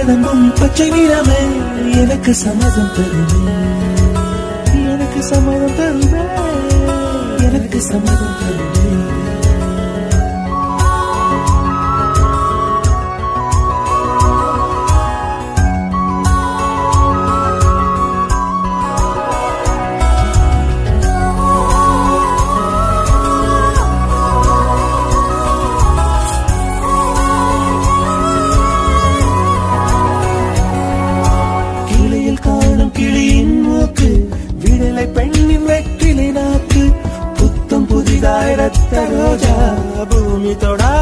வழங்கும் பச்சை நிறமே எனக்கு சம்மதம் தருமே, எனக்கு சம்மதம் தருமே, எனக்கு சம்மதம் தருமே. கிளியின் மூக்கு விடலை பெண்ணின் வெற்றிலை நாக்கு புத்தம் புதிதாய் ரத்த ரோஜா பூமி தொடா